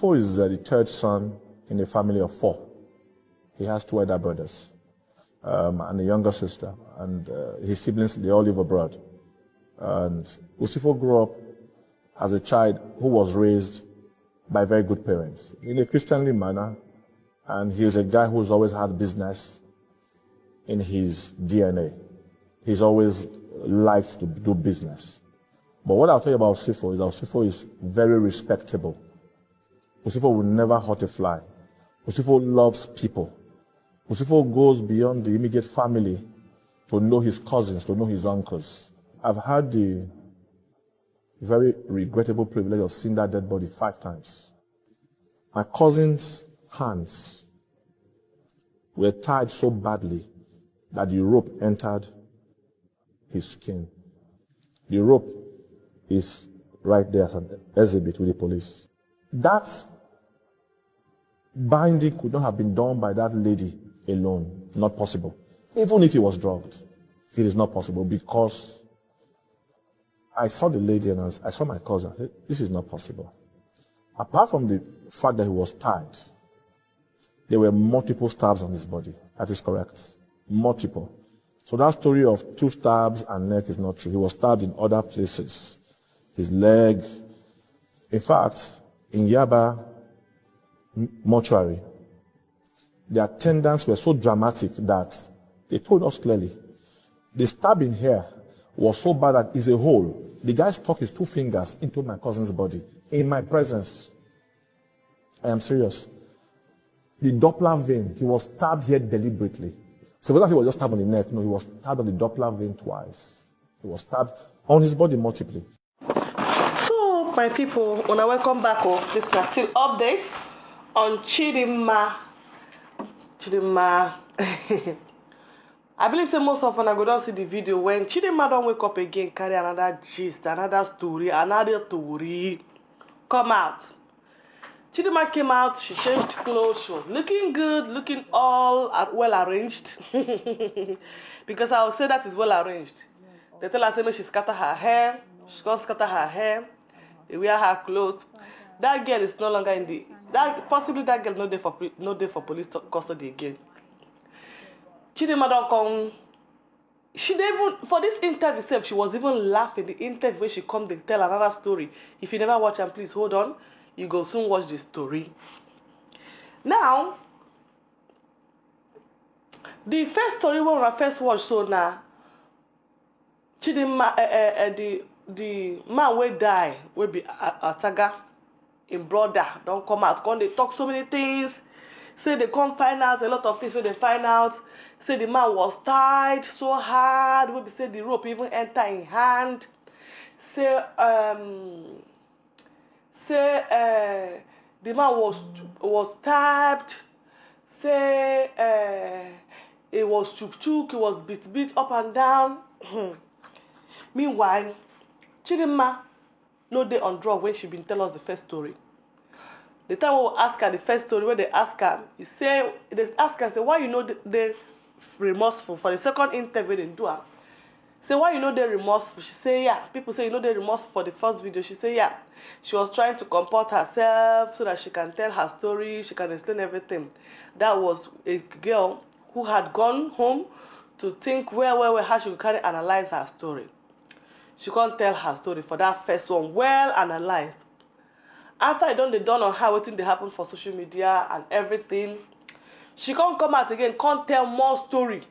Ojukwu is the third son in a family of 4. He has 2 elder brothers and a younger sister, and his siblings, they all live abroad. And Ojukwu grew up as a child who was raised by very good parents in a Christianly manner, and he is a guy who's always had business in his DNA. He's always liked to do business. But what I'll tell you about Ojukwu is that Ojukwu is very respectable. Ojukwu will never hurt a fly. Ojukwu loves people. Ojukwu goes beyond the immediate family to know his cousins, to know his uncles. I've had the very regrettable privilege of seeing that dead body 5 times. My cousin's hands were tied so badly that the rope entered his skin. The rope is right there as an exhibit with the police. That binding could not have been done by that lady alone. Not possible. Even if he was drugged, it is not possible, because I saw the lady and I saw my cousin. I said, this is not possible. Apart from the fact that he was tied, there were multiple stabs on his body. That is correct. Multiple. So that story of 2 stabs and neck is not true. He was stabbed in other places. His leg. In fact, in Yaba mortuary, the attendants were so dramatic that they told us clearly, the stabbing here was so bad that it's a hole. The guy stuck his 2 fingers into my cousin's body in my presence. I am serious. The Doppler vein, he was stabbed here deliberately. So whether he was just stabbed on the neck, no, he was stabbed on the Doppler vein twice. He was stabbed on his body multiply. So, my people, when I welcome back, this is still update on Chidinma. I believe so most of when I go down see the video when Chidinma don't wake up again, carry another gist, another story, come out. Chidinma came out, she changed clothes, she was looking good, looking all well arranged. Because I would say that is well arranged. They tell her say she scatter her hair, she can't scatter her hair, they wear her clothes. That girl is no longer in the possibly that girl no there for police custody again. Chidinma don't come. She even for this interview itself, she was even laughing. The interview where she come to tell another story. If you never watch, and please hold on, you go soon watch the story. Now, the first story when I first watched, so now Chidinma, the man will die, will be a tagger in brother. Don't come out. Come they talk so many things. Say they can't find out a lot of things when they find out. Say the man was tied so hard. We say the rope even enter in hand. Say the man was stabbed. Say it was chuk, it was beat up and down. Meanwhile, Chidinma no dey on drug when she been tell us the first story. The time we ask her the first story, when they ask her, they ask her, say, why you know they remorseful? For the second interview they do her. Say, why you know they remorseful? She say, yeah. People say, you know they remorseful for the first video. She say, yeah. She was trying to comport herself so that she can tell her story, she can explain everything. That was a girl who had gone home to think how she could analyze her story. She can't tell her story for that first one, well analyzed. After I done on her, what thing they happen for social media and everything, she can't come out again, can't tell more story.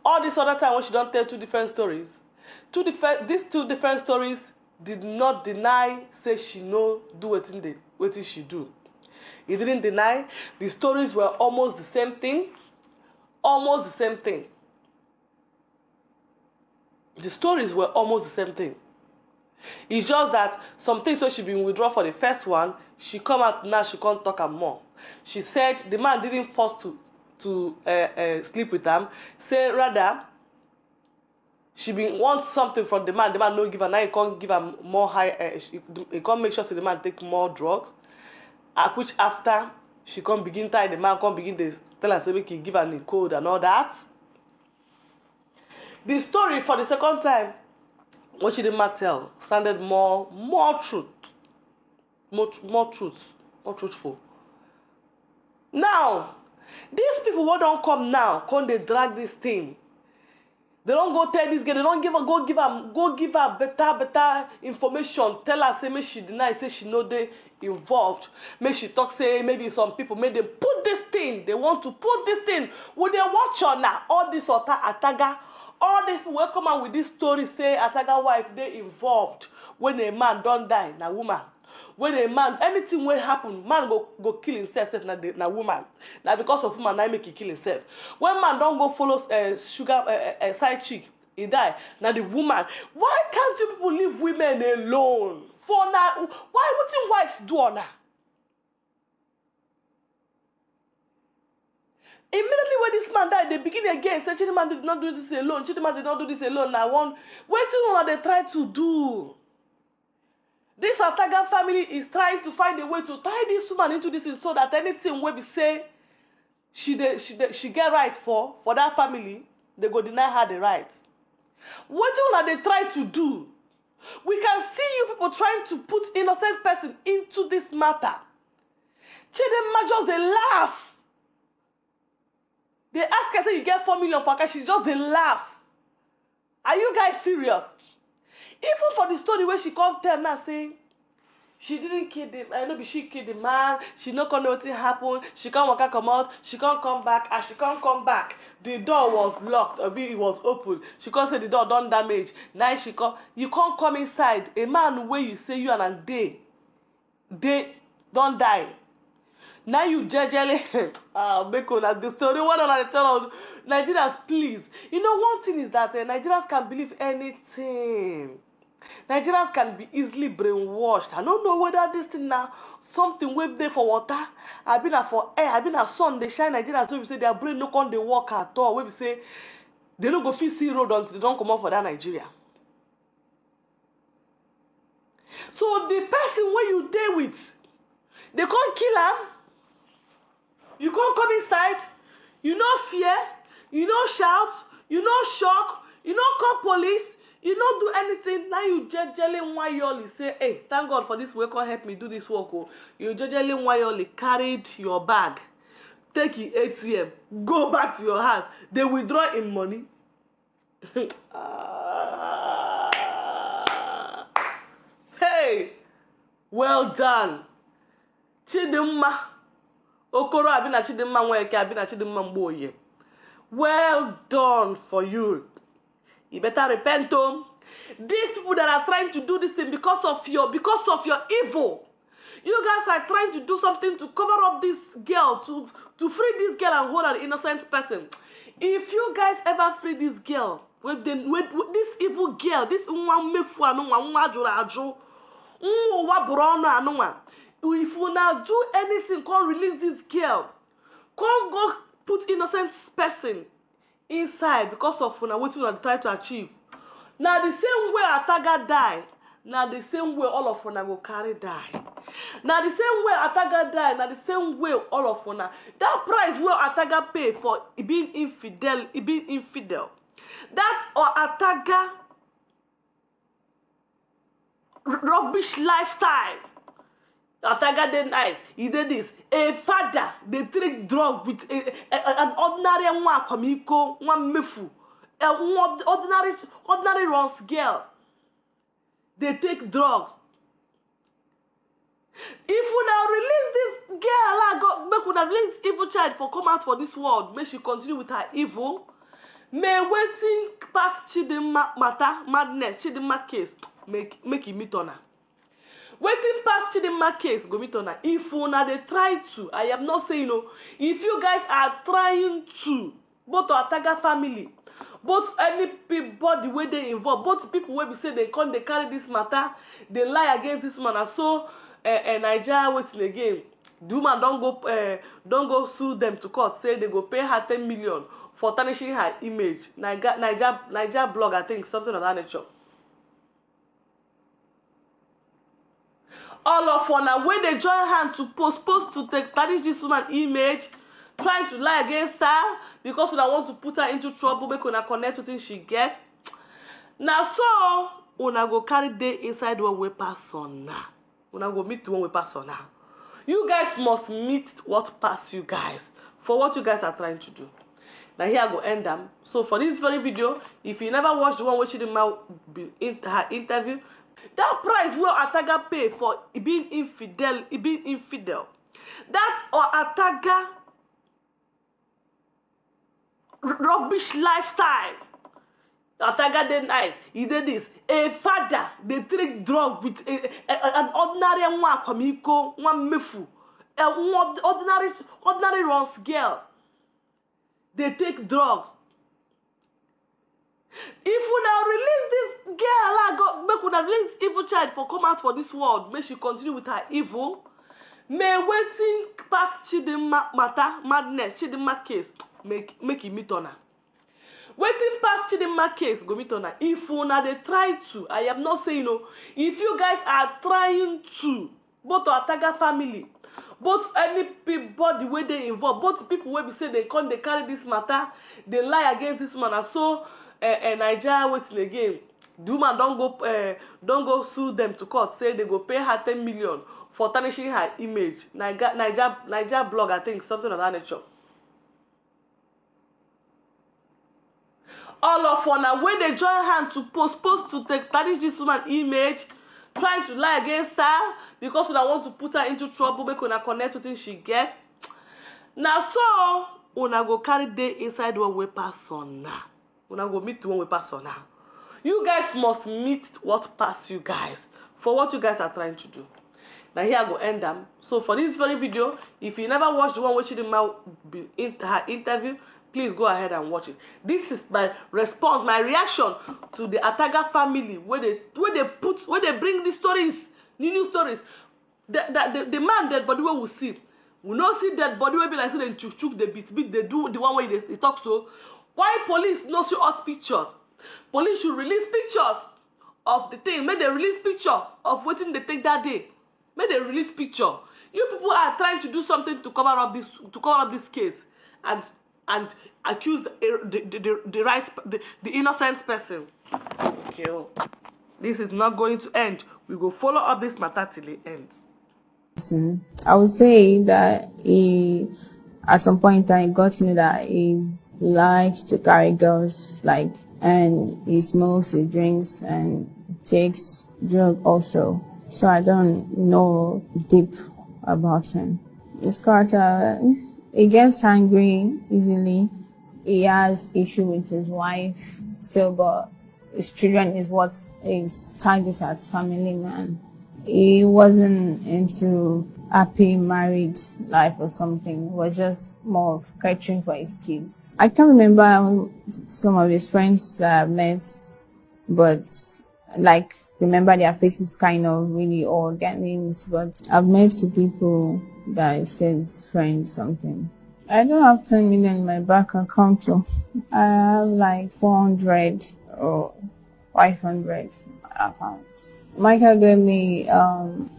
All this other time when she don't tell 2 different stories, these 2 different stories did not deny, say she no do what she do. It didn't deny. The stories were almost the same thing. Almost the same thing. The stories were almost the same thing. It's just that some things so she been withdrawn for the first one, she come out now, she can't talk more. She said the man didn't force to sleep with them. Say rather, she been want something from the man no give her, now he can't give her more high, he can't make sure so the man take more drugs. At which after, she can't begin tie the man, can't begin to tell her, say we can give her the code and all that. The story for the second time, what Chidinma tell, sounded more truth. more truthful. Now, these people who don't come now, come they drag this thing. They don't go tell this girl, they don't go give her better information. Tell her, say, make she deny, say she know they involved. Make she talk, say, maybe some people, make them put this thing. They want to put this thing. Would they watch on now? All this Ataga, all this will come out with this story, say, Ataga wife, they involved. When a man don't die, na woman. When a man, anything will happen, man go kill himself, na woman. Now because of woman, I make he kill himself. When man don't go follow side chick, he die. Now the woman, why can't you people leave women alone? For now, why wouldn't wives do on her? Immediately when this man died, they begin again. Say Chidinma did not do this alone. Chidinma did not do this alone. Now what they try to do? This Ataga family is trying to find a way to tie this woman into this so that anything will be say she get right for that family, they go deny her the right. What they try to do? We can see you people trying to put innocent person into this matter. Chidinma just they laugh. They ask her, say you get 4 million for cash, she just they laugh. Are you guys serious? Even for the story where she can't tell now, say she didn't kill him. I know she killed the man. She no know what happened. She can't walk come out. She can't come back. As she can't come back, the door was locked. Or it was open. She can't say the door don't damage. Now she can't. You can't come inside. A man where you say you and they don't die. Now you jejely make on the story. What I tell Nigerians, please. You know one thing is that Nigerians can believe anything. Nigerians can be easily brainwashed. I don't know whether this thing now something web there for water. I've been for air. I've been sun. They shine Nigerians. So we say their brain no can they work at all. We say they don't go see road until they don't come out for that Nigeria. So the person where you deal with, they can't kill him. You can't come inside. You no fear. You no shout. You no shock. You no call police. You don't do anything. Now you jejely why you only say, hey, thank God for this work. Help me do this work. Oh. You jejely why you only carried your bag, take your ATM, go back to your house. They withdraw in money. Hey, well done, Chidinma. Okoro abina Chidinma nweke abina Chidinma mboye. Well done for you. You better repent. These people that are trying to do this thing because of your evil. You guys are trying to do something to cover up this girl, to free this girl and hold an innocent person. If you guys ever free this girl, with this evil girl, this if you now do anything, can't release this girl, can't go put innocent person inside because of what you try to achieve. Now the same way Ataga die, now the same way all of una go carry die. Now the same way Ataga die, now the same way all of una. That price where Ataga pay for being infidel, that or Ataga rubbish lifestyle. Ataga did nice. He did this. A father, they take drug with an ordinary one komiko, one mefu, ordinary runs girl. They take drugs. If we now release this girl, make we now release this evil child for come out for this world, may she continue with her evil. May waiting past Chidinma matter, madness, Chidinma case, make it meet on her. Waiting past Chidinma case, go meet on her. If una they try to, I am not saying no. If you guys are trying to, both Ataga family, both anybody where they involved, both people where we say they carry this matter, they lie against this woman, and so Nigeria waiting again. The woman don't go sue them to court. Say they go pay her 10 million for tarnishing her image. Nigeria blog, I think, something of that nature. All of una when they join hand to supposed to tarnish this woman's image, trying to lie against her because they want to put her into trouble, make una connect with things she gets. Now so una go carry day inside one way pass on now. Una go meet the one we pass on now. You guys must meet what pass you guys for what you guys are trying to do. Now here I go end them. So for this very video, if you never watched the one where Chidinma in her interview, that price will Ataga pay for being infidel, that or Ataga rubbish lifestyle. Ataga did nice. He did this. A father, they take drug with an ordinary one komiko, one mefu, ordinary runs girl. They take drugs. If we now release this girl, make we now release evil child for come out for this world, may she continue with her evil. May waiting past Chidinma matter, madness, Chidinma case, make it meet on her. Waiting past Chidinma case, go meet on her. If you now they try to, I am not saying no. If you guys are trying to, both Ataga family, both anybody where they involved, both people where we say they carry this matter, they lie against this woman, and so Nigeria waiting again. The woman don't go sue them to court, say they go pay her 10 million for tarnishing her image. Nigeria blog, I think, something of that nature. All of one when they join hand to post to tarnish this woman image, trying to lie against her because they want to put her into trouble, make una connect with things she gets. Now so una go carry day inside one way pass on now. Una go meet the one way pass on now. You guys must meet what pass you guys for what you guys are trying to do. Now here I go end them. So for this very video, if you never watched the one where Chidinma in her interview, please go ahead and watch it. This is my response, my reaction to the Ataga family where they bring these stories, new stories. The man dead body where we see. We not see dead body where be like saying chuk the beat, they do the one way they talk so. Why police not show us pictures? Police should release pictures of the thing. Make they release picture of what they take that day. Make they release picture. You people are trying to do something to cover up this case and accuse the innocent person. Okay, this is not going to end. We go follow up this matter till it ends. I would say that at some point in time, got to know that he likes to carry girls, and he smokes, he drinks, and takes drugs also. So I don't know deep about him. This character, he gets angry easily. He has issue with his wife. So, but his children is what is targeted as family man. He wasn't into happy married life or something. It was just more of catering for his kids. I can't remember some of his friends that I've met, but remember their faces kind of really old, their names, but I've met two people that I said friends something. I don't have 10 million in my bank account, so I have 400 or 500 accounts. Michael gave me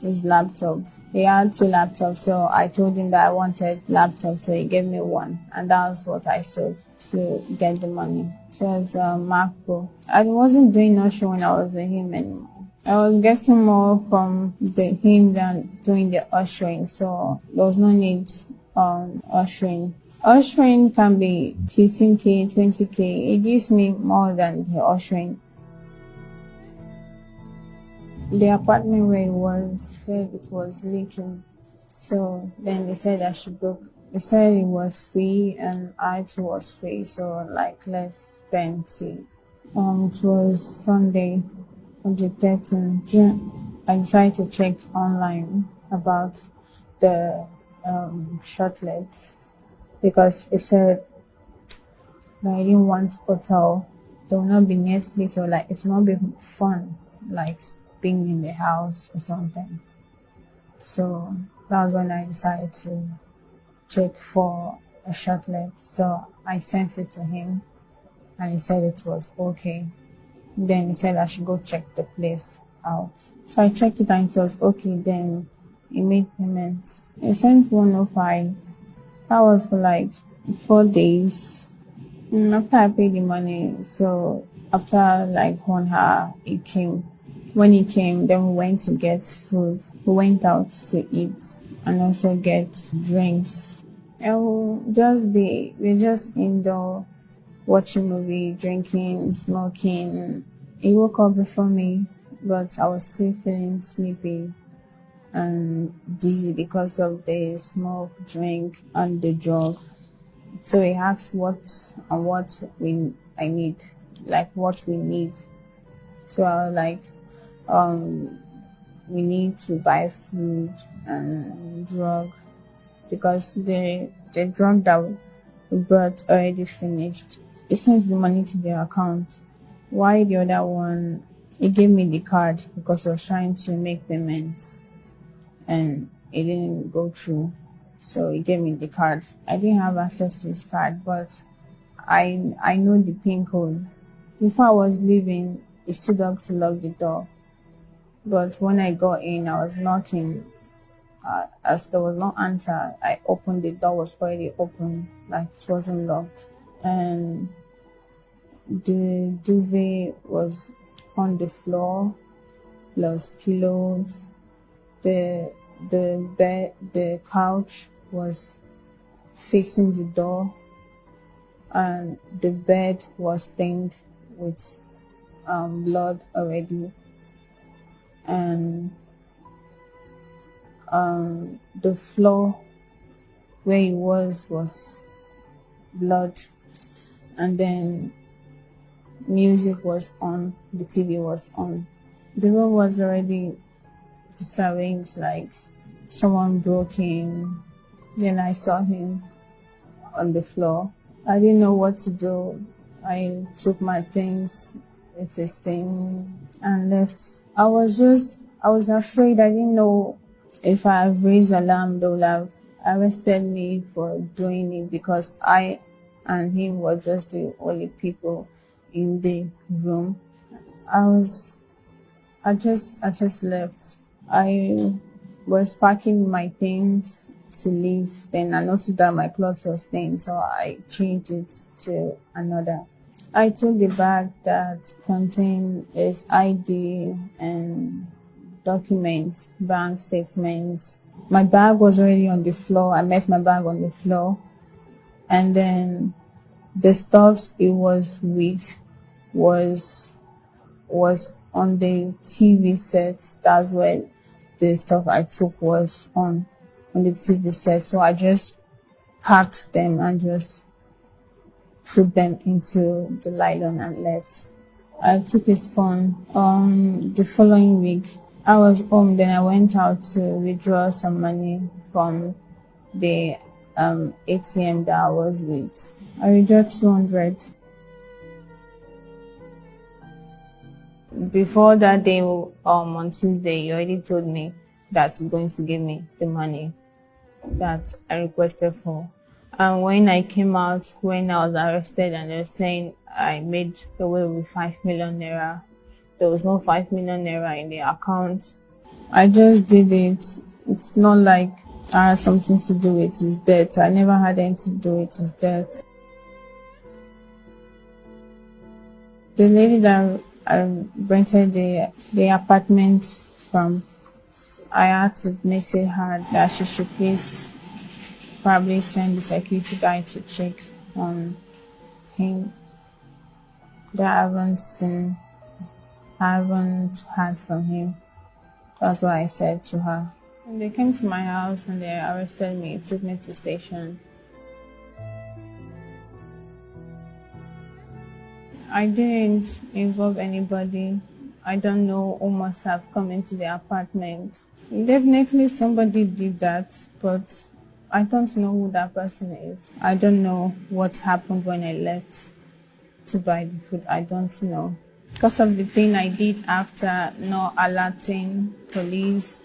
his laptop. He had 2 laptops, so I told him that I wanted laptop, so he gave me one, and that was what I sold to get the money. It was a Mac Pro. I wasn't doing usher when I was with him anymore. I was getting more from him than doing the ushering, so there was no need on ushering. Ushering can be 15K, 20K. It gives me more than the ushering. The apartment where it was said it was leaking, so then they said I should book. They said it was free and IT was free, so let's fancy. It was Sunday on the 13th June. I tried to check online about the shortlets because it said that I didn't want hotel. There will not be Netflix, or it will not be fun, being in the house or something. So that was when I decided to check for a shortlet. So I sent it to him and he said it was okay. Then he said I should go check the place out. So I checked it and it was okay. Then he made payments. He sent 105. That was for 4 days. And after I paid the money, so after 1 hour, he came. When he came, then we went to get food. We went out to eat and also get drinks. And we're just indoor watching movie, drinking, smoking. He woke up before me, but I was still feeling sleepy and dizzy because of the smoke, drink, and the drug. So he asked what I need, like what we need. So I was like, we need to buy food and drug because the drug that we brought already finished. He sends the money to their account. Why the other one? He gave me the card because I was trying to make payments and it didn't go through. So he gave me the card. I didn't have access to his card, but I know the PIN code. Before I was leaving, he stood up to lock the door. But when I got in, I was knocking. As there was no answer, I opened the door, was already open, like it wasn't locked. And the duvet was on the floor, plus pillows. The bed, the couch was facing the door, and the bed was stained with blood already. And the floor where he was blood, and then music was on, the TV was on. The room was already disarranged, like someone broke in. Then I saw him on the floor. I didn't know what to do. I took my things with his thing and left. I was afraid. I didn't know if I have raised alarm, they would have arrested me for doing it because I and him were just the only people in the room. I just left. I was packing my things to leave. Then I noticed that my clothes was stained, so I changed it to another. I took the bag that contained his ID and documents, bank statements. My bag was already on the floor. I left my bag on the floor. And then the stuff it was with was on the TV set. That's where the stuff I took was on the TV set. So I just packed them and just put them into the nylon and left. I took his phone. The following week, I was home. Then I went out to withdraw some money from the ATM that I was with. I withdrew 200. Before that day, on Tuesday, he already told me that he's going to give me the money that I requested for. And when I came out, when I was arrested, and they were saying I made away with 5 million naira, there was no 5 million naira in the account. I just did it. It's not like I had something to do with his death. I never had anything to do with his death. The lady that I rented the apartment from, I had to message her that she should please probably send the security guy to check on him. That I haven't heard from him. That's what I said to her. And they came to my house and they arrested me, took me to station. I didn't involve anybody. I don't know who must have come into the apartment. Definitely somebody did that, but I don't know who that person is. I don't know what happened when I left to buy the food. I don't know. Because of the thing I did after not alerting police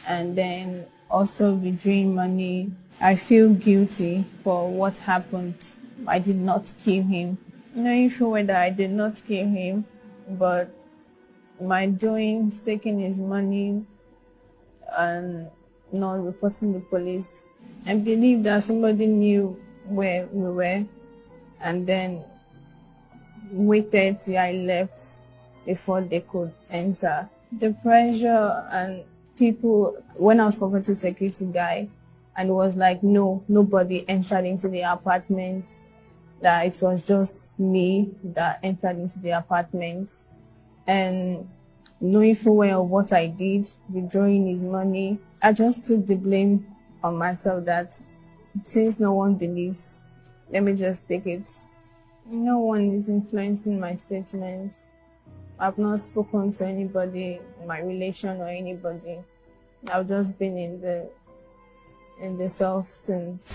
and then also withdrawing money, I feel guilty for what happened. I did not kill him. No issue whether I did not kill him, but my doing, taking his money and not reporting the police, I believe that somebody knew where we were and then waited till I left before they could enter. The pressure and people, when I was talking to the security guy, and it was like, no, nobody entered into the apartment, that it was just me that entered into the apartment. And knowing full well what I did, withdrawing his money, I just took the blame on myself that since no one believes, let me just take it. No one is influencing my statements. I've not spoken to anybody in my relation or anybody. I've just been in the self since.